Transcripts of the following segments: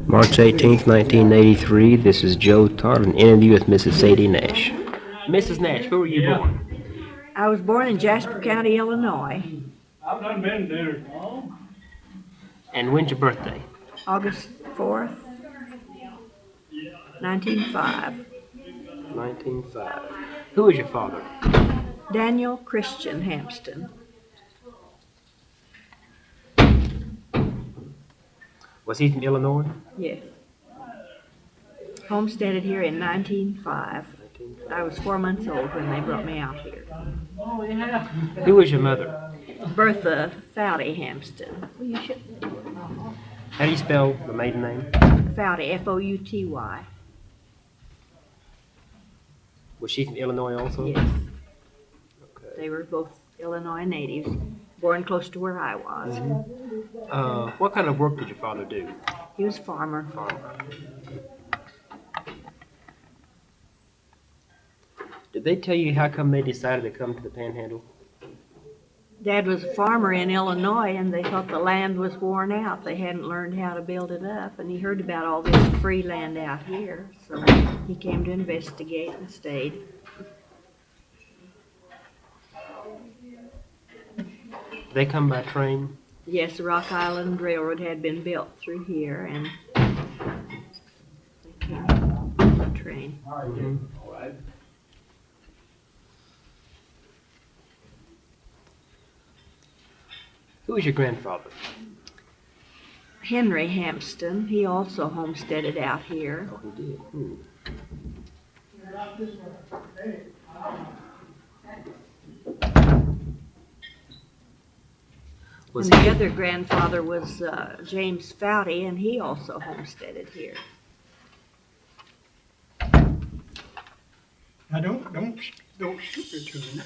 March 18th, 1983. This is Joe Todd, an interview with Mrs. Sadie Nash. Mrs. Nash, where were you born? I was born in Jasper County, Illinois, I've done been there. And when's your birthday? August 4th, 1905. 1905. Who was your father? Daniel Christian Hampsten. Was he from Illinois? Yes. Homesteaded here in 1905. I was 4 months old when they brought me out here. Oh, yeah. Who was your mother? Bertha Sadie Hampsten. How do you spell the maiden name? Fouty, F-O-U-T-Y. Was she from Illinois also? Yes. Okay. They were both Illinois natives, born close to where I was. What kind of work did your father do? He was a farmer. Did they tell you how come they decided to come to the Panhandle? Dad was a farmer in Illinois, and they thought the land was worn out. They hadn't learned how to build it up, and he heard about all this free land out here, so he came to investigate and stayed. Did they come by train? Yes, the Rock Island Railroad had been built through here, and they came by train. Mm-hmm. All right. Who was your grandfather? Henry Hampsten, he also homesteaded out here. Oh, he did. Was And he the other grandfather was James Fouty, and he also homesteaded here. Now don't shoot it to him.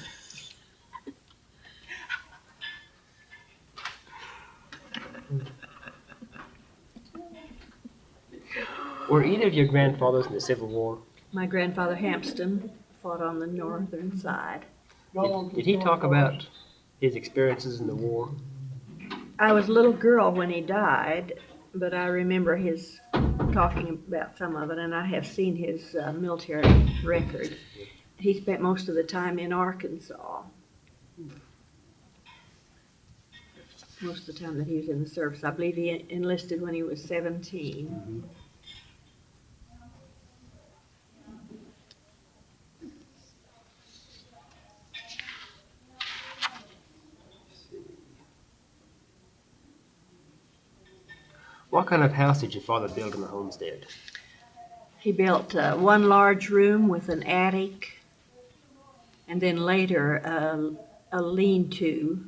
Were either of your grandfathers in the Civil War? My grandfather Hampsten fought on the northern side. Did he talk about his experiences in the war? I was a little girl when he died, but I remember his talking about some of it, and I have seen his military record. He spent most of the time in Arkansas. Most of the time that he was in the service. I believe he enlisted when he was 17. Mm-hmm. What kind of house did your father build in the homestead? He built one large room with an attic, and then later a lean-to.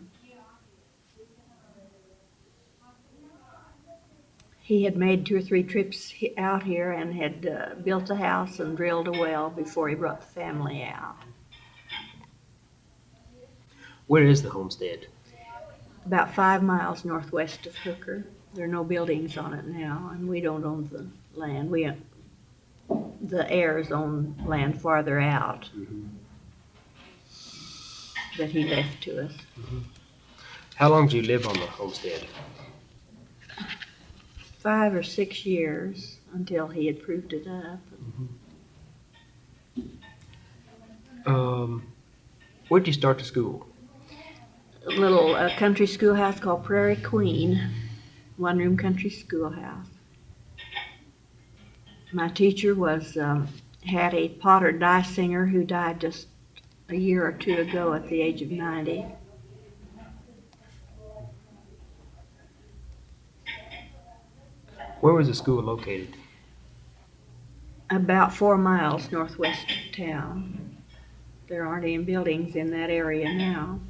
He had made 2 or 3 trips out here and had built a house and drilled a well before he brought the family out. Where is the homestead? About 5 miles northwest of Hooker. There are no buildings on it now, and we don't own the land. The heirs own land farther out that he left to us. How long did you live on the homestead? 5 or 6 years until he had proved it up. Where'd you start the school? A little country schoolhouse called Prairie Queen, one-room country schoolhouse. My teacher was Hattie Potter Dysinger, who died just a year or 2 ago at the age of 90. Where was the school located? About 4 miles northwest of town. There aren't any buildings in that area now.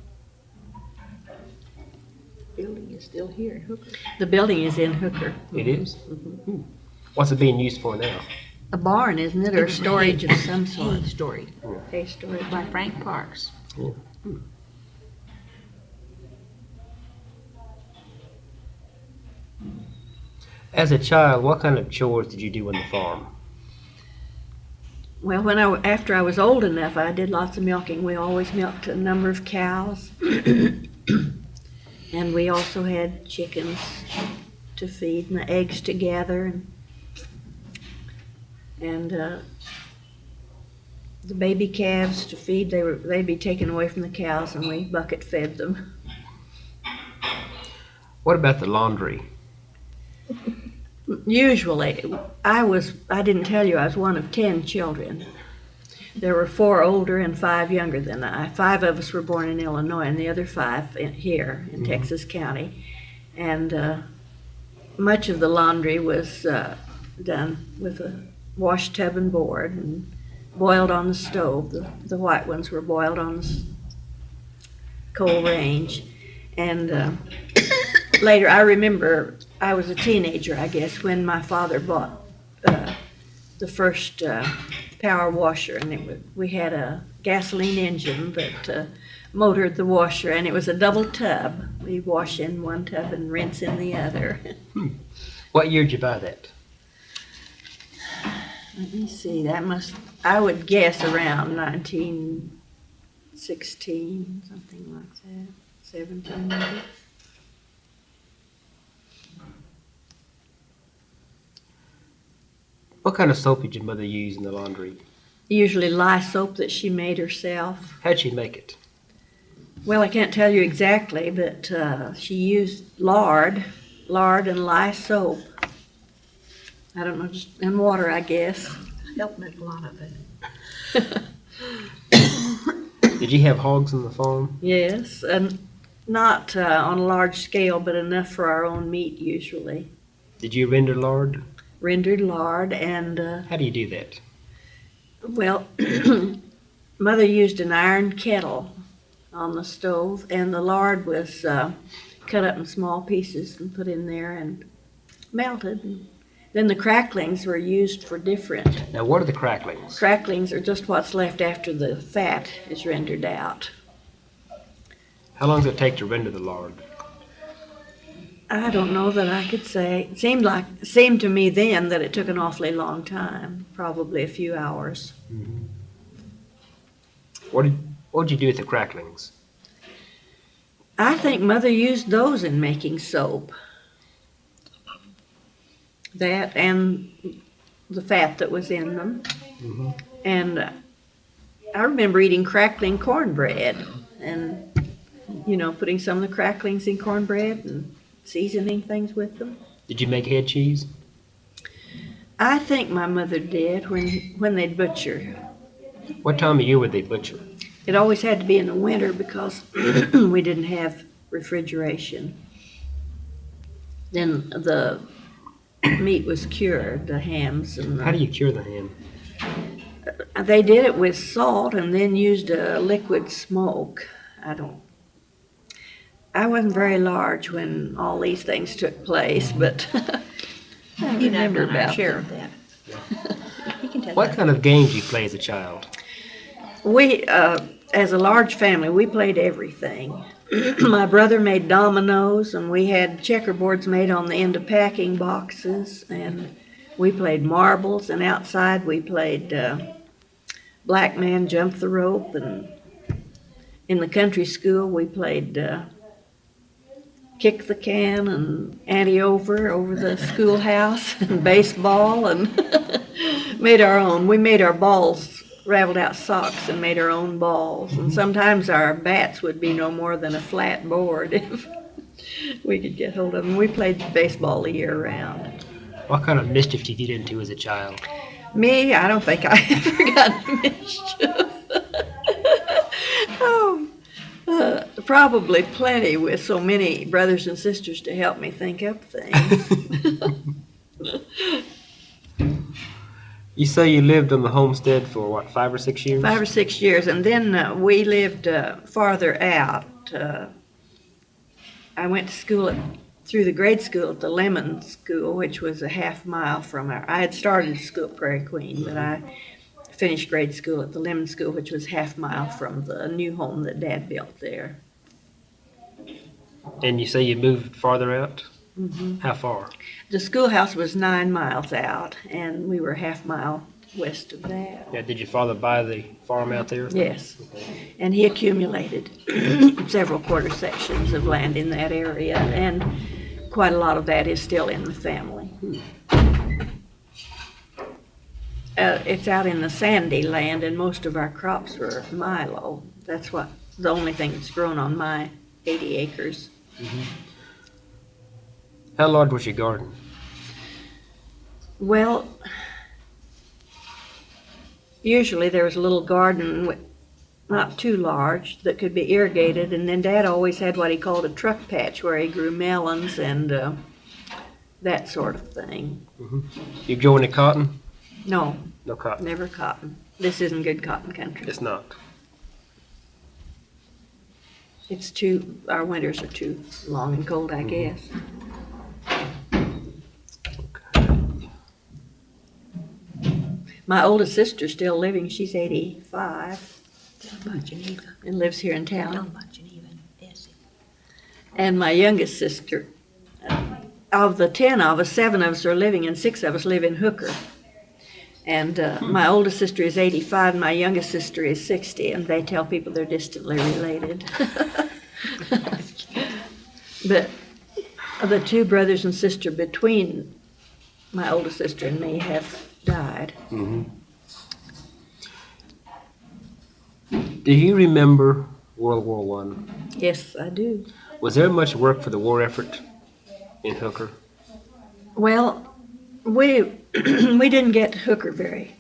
The building is still here in Hooker. The building is in Hooker. It is? What's it being used for now? A barn, isn't it, or storage of some sort? Hay story Hay storage. by Frank Parks. Yeah. As a child, what kind of chores did you do on the farm? Well, after I was old enough, I did lots of milking. We always milked a number of cows, and we also had chickens to feed and the eggs to gather. And And the baby calves to feed, they'd be taken away from the cows and we bucket fed them. What about the laundry? Usually, I didn't tell you, I was one of 10 children. There were 4 older and 5 younger than I. 5 of us were born in Illinois and the other 5 here in Texas County. And much of the laundry was done with a wash tub and board and boiled on the stove. The white ones were boiled on the coal range. And later, I remember I was a teenager, I guess, when my father bought the first power washer, and we had a gasoline engine that motored the washer, and it was a double tub. We wash in one tub and rinse in the other. What year did you buy that? Let me see, I would guess around 1916, something like that, 17 maybe. What kind of soap did your mother use in the laundry? Usually lye soap that she made herself. How'd she make it? Well, I can't tell you exactly, but she used lard and lye soap. I don't know, just and water, I guess. Helped make a lot of it. Did you have hogs on the farm? Yes, and not on a large scale, but enough for our own meat usually. Did you render lard? Rendered lard and, How do you do that? well, Mother used an iron kettle on the stove, and the lard was cut up in small pieces and put in there and melted. And then the cracklings were used for different. Now, what are the cracklings? Cracklings are just what's left after the fat is rendered out. How long does it take to render the lard? I don't know that I could say. It seemed to me then that it took an awfully long time, probably a few hours. What did you do with the cracklings? I think Mother used those in making soap. That and the fat that was in them. And I remember eating crackling cornbread and, putting some of the cracklings in cornbread and seasoning things with them. Did you make head cheese? I think my mother did when they'd butcher. What time of year would they butcher? It always had to be in the winter because we didn't have refrigeration. Then the meat was cured, the hams. And How do you cure the ham? they did it with salt and then used a liquid smoke. I wasn't very large when all these things took place, but I remember about share them. of that. You can tell What that. kind of games did you play as a child? We, as a large family, we played everything. My brother made dominoes, and we had checkerboards made on the end of packing boxes, and we played marbles, and outside we played black man jump the rope, and in the country school we played kick the can and ante over the schoolhouse and baseball, and made our own. We made our balls, raveled out socks and made our own balls. And sometimes our bats would be no more than a flat board if we could get hold of them. We played baseball the year round. What kind of mischief did you get into as a child? Me, I don't think I ever got mischief. Probably plenty with so many brothers and sisters to help me think up things. You say you lived on the homestead for what, 5 or 6 years? 5 or 6 years, and then we lived farther out. I went to school through the grade school at the Lemon School, which was a half mile from I had started school at Prairie Queen, but I finished grade school at the Lemon School, which was half mile from the new home that Dad built there. And you say you moved farther out? How far? The schoolhouse was 9 miles out, and we were half mile west of that. Yeah, did your father buy the farm out there? Yes, and he accumulated several quarter sections of land in that area, and quite a lot of that is still in the family. It's out in the sandy land, and most of our crops were milo. That's the only thing that's grown on my 80 acres. How large was your garden? Well, usually there was a little garden, not too large, that could be irrigated, and then Dad always had what he called a truck patch where he grew melons and that sort of thing. You grow any cotton? No, No cotton. never cotton. This isn't good cotton country. It's not. Our winters are too long and cold, I guess. My oldest sister's still living. She's 85 Down by Geneva. and lives here in Down town. by Geneva and Essie. And my youngest sister, of the 10 of us, 7 of us are living and 6 of us live in Hooker. And my oldest sister is 85 and my youngest sister is 60, and they tell people they're distantly related. But the 2 brothers and sister between my oldest sister and me have died. Do you remember World War I? Yes, I do. Was there much work for the war effort in Hooker? Well, we we didn't get to Hooker very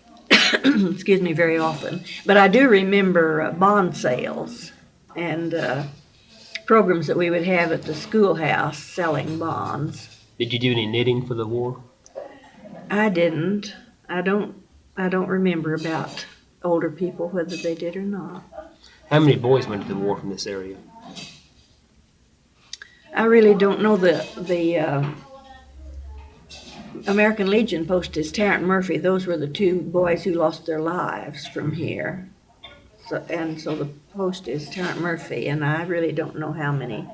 very often, but I do remember bond sales and programs that we would have at the schoolhouse selling bonds. Did you do any knitting for the war? I didn't. I don't remember about older people whether they did or not. How many boys went to the war from this area? I really don't know the American Legion post is Tarrant Murphy. Those were the 2 boys who lost their lives from here. So the post is Tarrant Murphy, and I really don't know how many.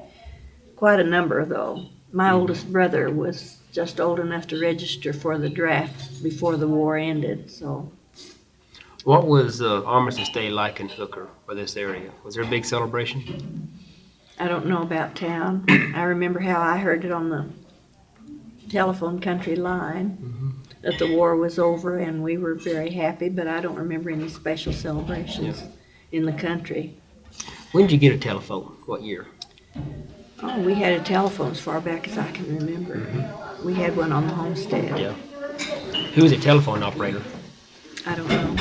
Quite a number, though. My oldest brother was just old enough to register for the draft before the war ended, so. What was Armistice Day like in Hooker, or this area? Was there a big celebration? I don't know about town. I remember how I heard it on the telephone country line, that the war was over and we were very happy, but I don't remember any special celebrations in the country. When did you get a telephone? What year? Oh, we had a telephone as far back as I can remember. We had one on the homestead. Yeah. Who was a telephone operator? I don't know.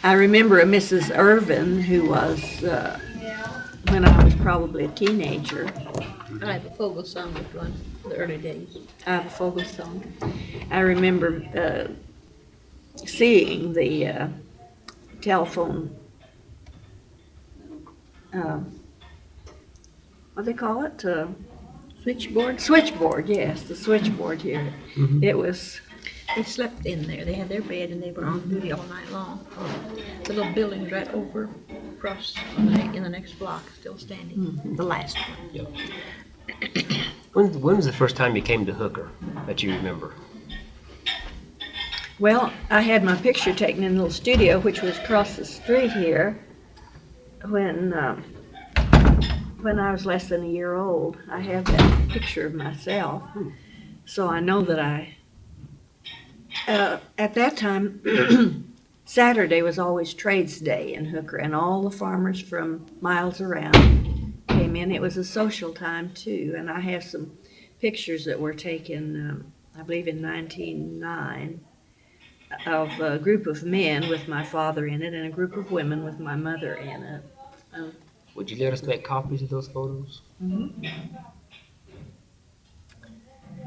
I remember a Mrs. Irvin who was, when I was probably a teenager, I have a Fogel song with one, the early days. I have a Fogel song. I remember seeing the telephone, what do they call it? Switchboard? Switchboard, yes, the switchboard here. It was, They slept in there. They had their bed and they were on duty all night long. The little building's right over across in the next block, still standing. The last one. When was the first time you came to Hooker that you remember? well, I had my picture taken in a little studio, which was across the street here, when I was less than a year old. I have that picture of myself. So I know that at that time, Saturday was always Trades Day in Hooker, and all the farmers from miles around came in. It was a social time too, and I have some pictures that were taken, I believe in 1909, of a group of men with my father in it and a group of women with my mother in it. Would you let us make copies of those photos?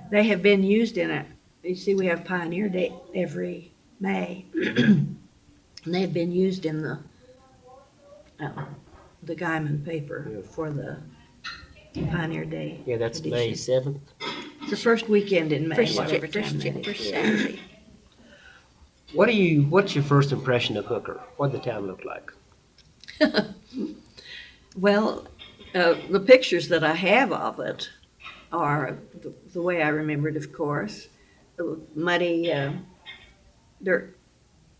They have been used in it. You see, we have Pioneer Day every May. And they have been used in the Guyman paper for the Pioneer Day. Yeah, that's edition. May 7th. It's the first weekend in May, First whatever time that first is. Saturday. What's your first impression of Hooker? What did the town look like? Well, the pictures that I have of it are the way I remember it, of course. Muddy dirt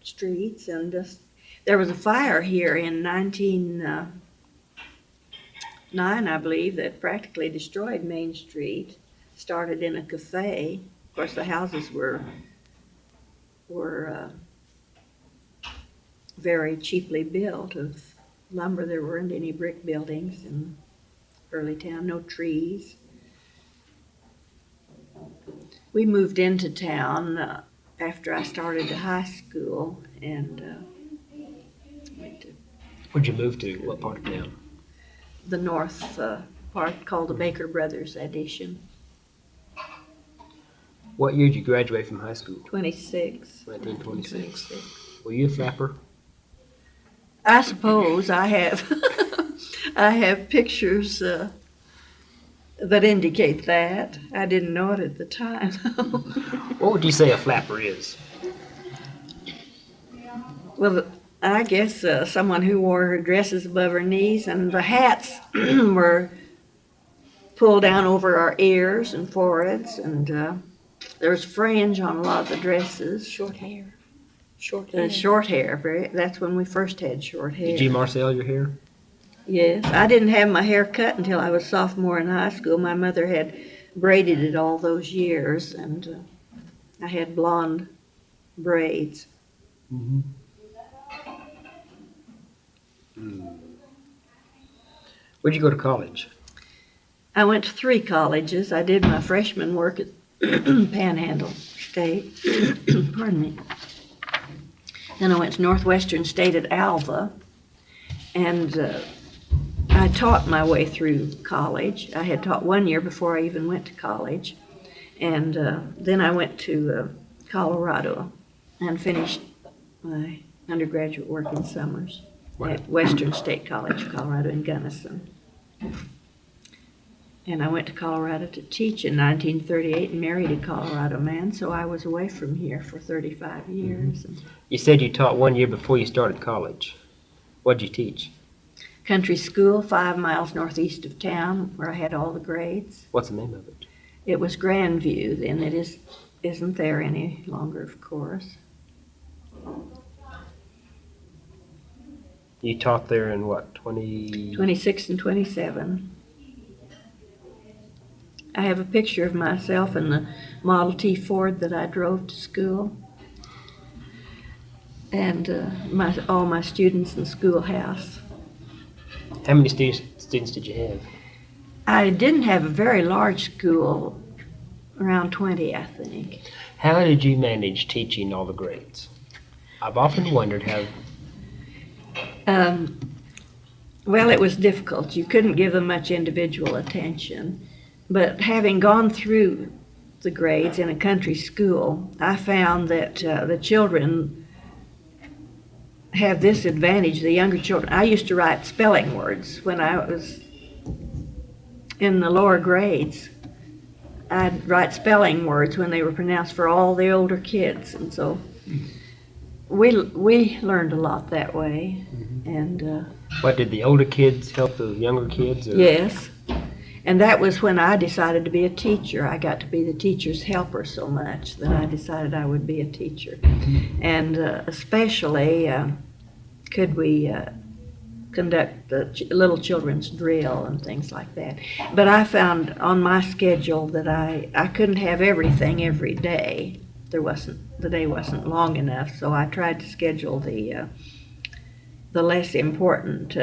streets, and just there was a fire here in 1909, I believe, that practically destroyed Main Street. Started in a cafe. Of course, the houses were were very cheaply built of lumber. There weren't any brick buildings in early town, no trees. We moved into town after I started high school and went to Where'd you move to? What part of town? the north part called the Baker Brothers Addition. What year did you graduate from high school? 26. 1926. Were you a flapper? I suppose I have I have pictures that indicate that. I didn't know it at the time. What would you say a flapper is? Well, I guess someone who wore her dresses above her knees, and the hats were pulled down over our ears and foreheads, and there was fringe on a lot of the dresses. Short hair. Short hair. Short hair. That's when we first had short hair. Did you marcel your hair? Yes, I didn't have my hair cut until I was sophomore in high school. My mother had braided it all those years, and I had blonde braids. Mm-hmm. Where'd you go to college? I went to 3 colleges. I did my freshman work at Panhandle State. Pardon me. Then I went to Northwestern State at Alva, and I taught my way through college. I had taught 1 year before I even went to college, and then I went to Colorado and finished my undergraduate work in summers at Western State College, Colorado in Gunnison. And I went to Colorado to teach in 1938 and married a Colorado man, so I was away from here for 35 years. You said you taught 1 year before you started college. What'd you teach? Country school 5 miles northeast of town, where I had all the grades. What's the name of it? It was Grandview then. It isn't there any longer, of course. You taught there in what, 26 and 27. I have a picture of myself in the Model T Ford that I drove to school, and all my students in the schoolhouse. How many students did you have? I didn't have a very large school, around 20, I think. How did you manage teaching all the grades? I've often wondered how. Well, it was difficult. You couldn't give them much individual attention. But having gone through the grades in a country school, I found that the children have this advantage, the younger children. I used to write spelling words when I was in the lower grades. I'd write spelling words when they were pronounced for all the older kids, and so we learned a lot that way. And What, did the older kids help the younger kids? Or? yes, and that was when I decided to be a teacher. I got to be the teacher's helper so much that I decided I would be a teacher. And especially could we conduct the little children's drill and things like that. But I found on my schedule that I couldn't have everything every day. The day wasn't long enough, so I tried to schedule the less important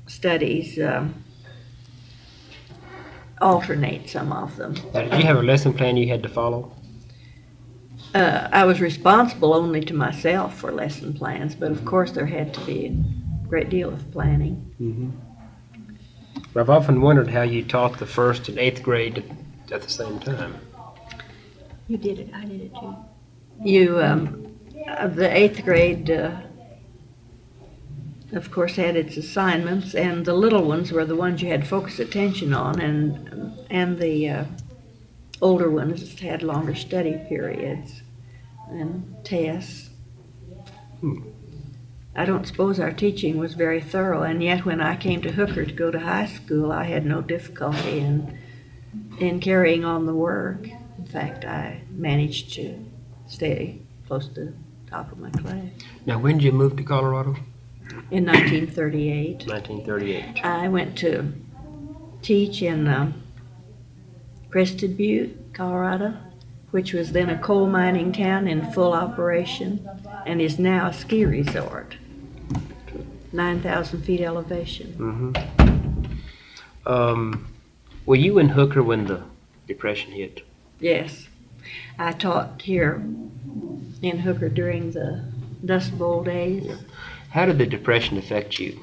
studies, alternate some of them. Now, did you have a lesson plan you had to follow? I was responsible only to myself for lesson plans, but of course there had to be a great deal of planning. Mm-hmm. But I've often wondered how you taught the 1st and 8th grade at the same time. You did it. I did it too. The 8th grade, of course, had its assignments, and the little ones were the ones you had focused attention on, and the older ones had longer study periods and tests. I don't suppose our teaching was very thorough, and yet when I came to Hooker to go to high school, I had no difficulty in carrying on the work. In fact, I managed to stay close to the top of my class. Now, when did you move to Colorado? In 1938. 1938. I went to teach in Crested Butte, Colorado, which was then a coal mining town in full operation and is now a ski resort. 9,000 feet elevation. Were you in Hooker when the Depression hit? Yes. I taught here in Hooker during the Dust Bowl days. Yeah. How did the Depression affect you?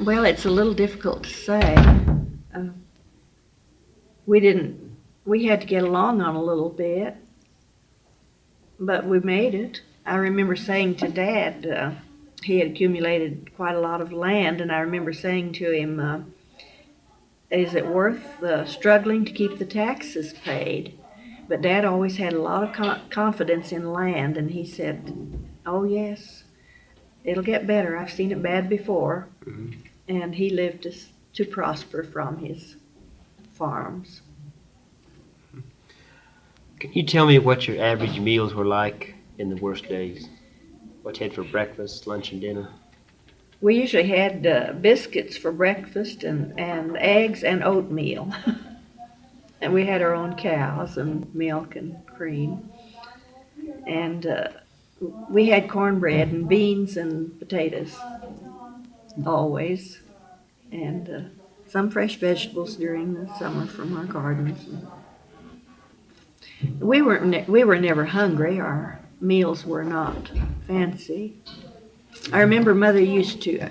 Well, it's a little difficult to say. We had to get along on a little bit, but we made it. I remember saying to Dad, he had accumulated quite a lot of land, and I remember saying to him, is it worth struggling to keep the taxes paid? But Dad always had a lot of confidence in land, and he said, oh yes, it'll get better. I've seen it bad before. And he lived to prosper from his farms. Can you tell me what your average meals were like in the worst days? What you had for breakfast, lunch, and dinner? We usually had biscuits for breakfast and eggs and oatmeal. And we had our own cows and milk and cream. And we had cornbread and beans and potatoes, always. And some fresh vegetables during the summer from our gardens. We were never hungry. Our meals were not fancy. I remember Mother used to,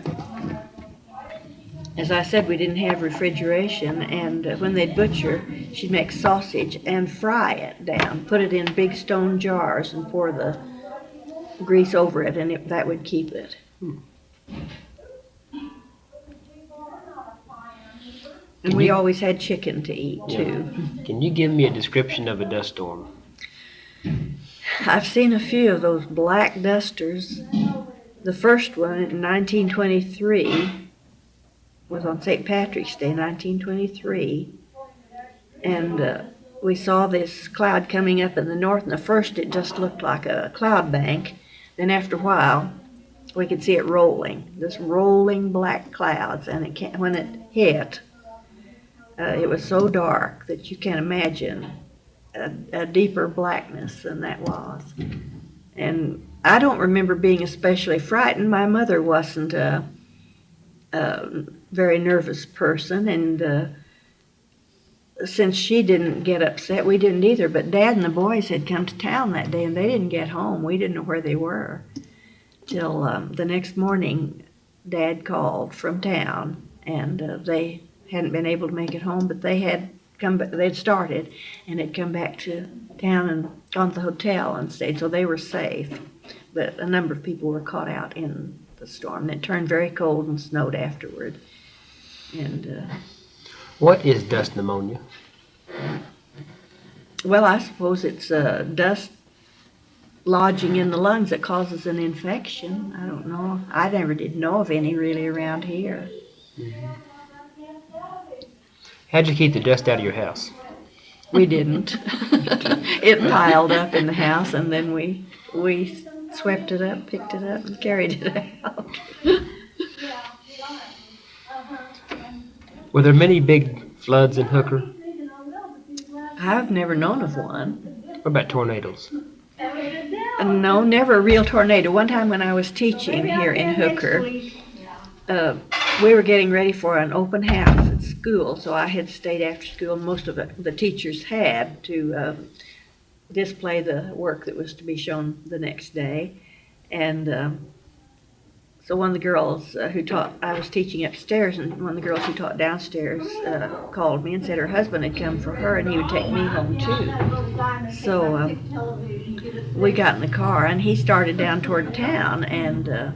as I said, we didn't have refrigeration, and when they'd butcher, she'd make sausage and fry it down, put it in big stone jars and pour the grease over it, and that would keep it. And we always had chicken to eat, too. Can you give me a description of a dust storm? I've seen a few of those black dusters. The first one in 1923 was on St. Patrick's Day, 1923. And we saw this cloud coming up in the north, and at first it just looked like a cloud bank. Then after a while, we could see it rolling, this rolling black clouds. And when it hit, it was so dark that you can't imagine a deeper blackness than that was. And I don't remember being especially frightened. My mother wasn't a very nervous person, and since she didn't get upset, we didn't either. But Dad and the boys had come to town that day, and they didn't get home. We didn't know where they were till the next morning. Dad called from town, and they hadn't been able to make it home, but they had they'd started and had come back to town and gone to the hotel and stayed, so they were safe. But a number of people were caught out in the storm. It turned very cold and snowed afterward. And What is dust pneumonia? well, I suppose it's dust lodging in the lungs that causes an infection. I don't know. I never did know of any really around here. How'd you keep the dust out of your house? We didn't. It piled up in the house, and then we swept it up, picked it up, and carried it out. Were there many big floods in Hooker? I've never known of one. What about tornadoes? No, never a real tornado. One time when I was teaching here in Hooker, we were getting ready for an open house at school, so I had stayed after school. Most of the teachers had to display the work that was to be shown the next day. And so one of the girls who taught, I was teaching upstairs, and one of the girls who taught downstairs called me and said her husband had come for her and he would take me home too. So we got in the car and he started down toward town, and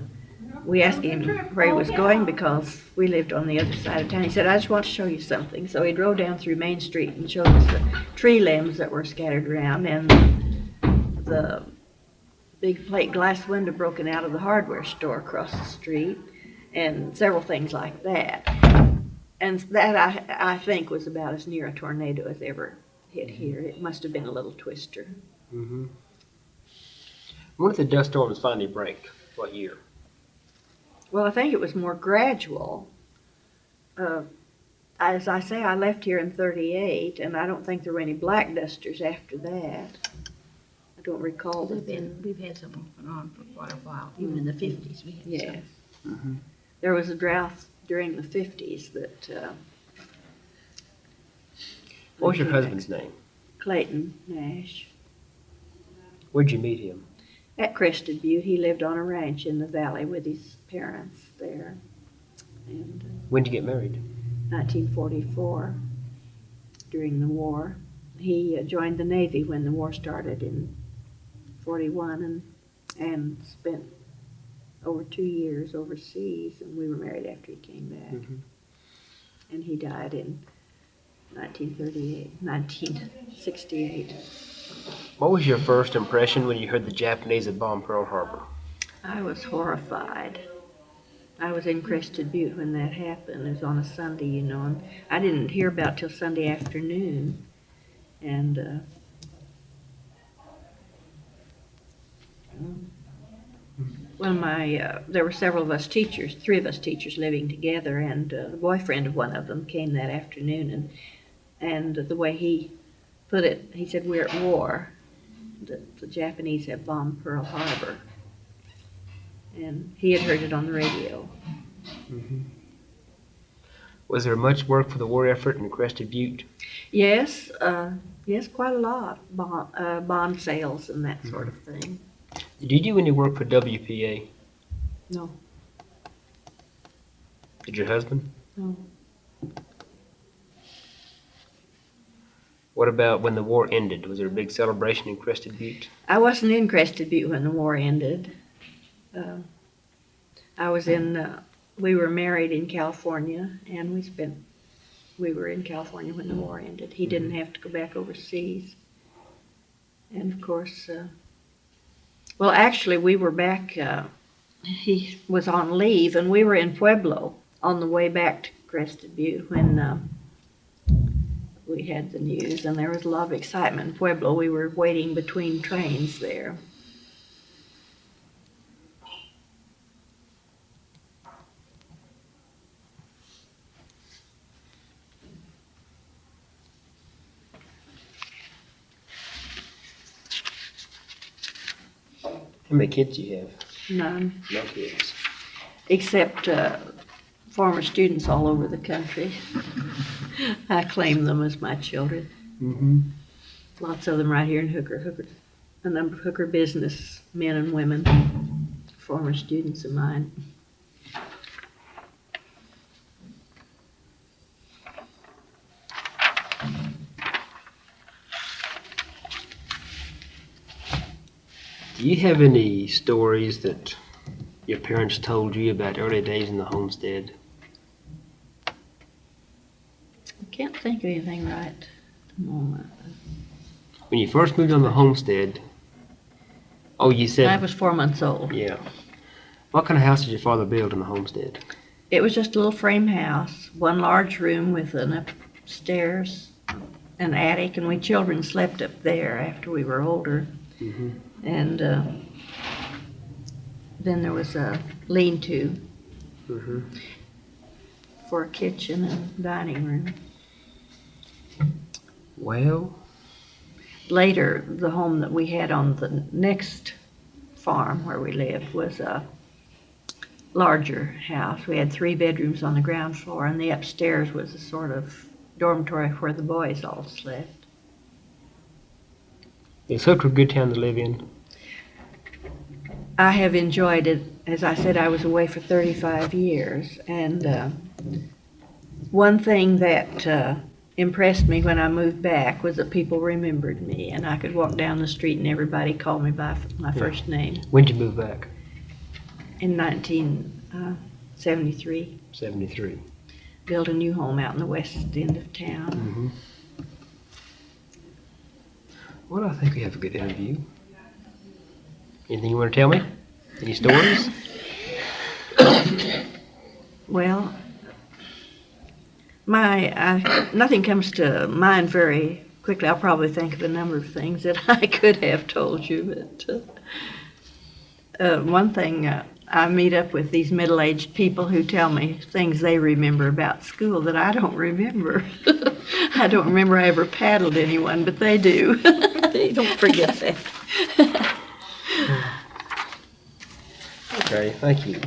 we asked him where he was going because we lived on the other side of town. He said, I just want to show you something. So he drove down through Main Street and showed us the tree limbs that were scattered around, and the big plate glass window broken out of the hardware store across the street, and several things like that. And that I think was about as near a tornado as ever hit here. It must have been a little twister. Mm-hmm. When did the dust storms finally break? What year? Well, I think it was more gradual. as I say, I left here in 38, and I don't think there were any black dusters after that. I don't recall that. We've had some off and on for quite a while, even in the 50s we had Yes. some. There was a drought during the 50s that, What was your husband's name? Clayton Nash. Where'd you meet him? At Crested Butte, he lived on a ranch in the valley with his parents there. And When'd you get married? 1944, during the war. He joined the Navy when the war started in 41 and spent over 2 years overseas, and we were married after he came back. And he died in 1968. What was your first impression when you heard the Japanese had bombed Pearl Harbor? I was horrified. I was in Crested Butte when that happened. It was on a Sunday, you know, and I didn't hear about it till Sunday afternoon. And there were several of us teachers, 3 of us teachers living together, and the boyfriend of one of them came that afternoon, and the way he put it, he said, "We're at war. The Japanese have bombed Pearl Harbor." And he had heard it on the radio. Was there much work for the war effort in Crested Butte? Yes, yes, quite a lot. Bond sales and that sort of thing. Did you do any work for WPA? No. Did your husband? No. What about when the war ended? Was there a big celebration in Crested Butte? I wasn't in Crested Butte when the war ended. I was we were married in California, and we were in California when the war ended. He didn't have to go back overseas. And of course, well, actually, we were back, he was on leave, and we were in Pueblo on the way back to Crested Butte when we had the news, and there was a lot of excitement in Pueblo. We were waiting between trains there. How many kids do you have? None, No kids. except former students all over the country. I claim them as my children. Lots of them right here in Hooker. A number of Hooker business men and women, former students of mine. Do you have any stories that your parents told you about early days in the homestead? I can't think of anything right at the moment. When you first moved on the homestead, oh, you said... I was 4 months old. Yeah. What kind of house did your father build in the homestead? It was just a little frame house, one large room with an upstairs, an attic, and we children slept up there after we were older. And then there was a lean-to for a kitchen and dining room. Well, Later, the home that we had on the next farm where we lived was a larger house. We had 3 bedrooms on the ground floor, and the upstairs was a sort of dormitory where the boys all slept. is Hooker a good town to live in? I have enjoyed it. As I said, I was away for 35 years, and one thing that impressed me when I moved back was that people remembered me, and I could walk down the street and everybody called me by my first name. When'd you move back? In 1973, 73. built a new home out in the west end of town. Well, I think we have a good interview. Anything you want to tell me? Any stories? Well, nothing comes to mind very quickly. I'll probably think of a number of things that I could have told you, but one thing I meet up with these middle-aged people who tell me things they remember about school that I don't remember. I don't remember I ever paddled anyone, but they do. Don't forget that. Okay, thank you.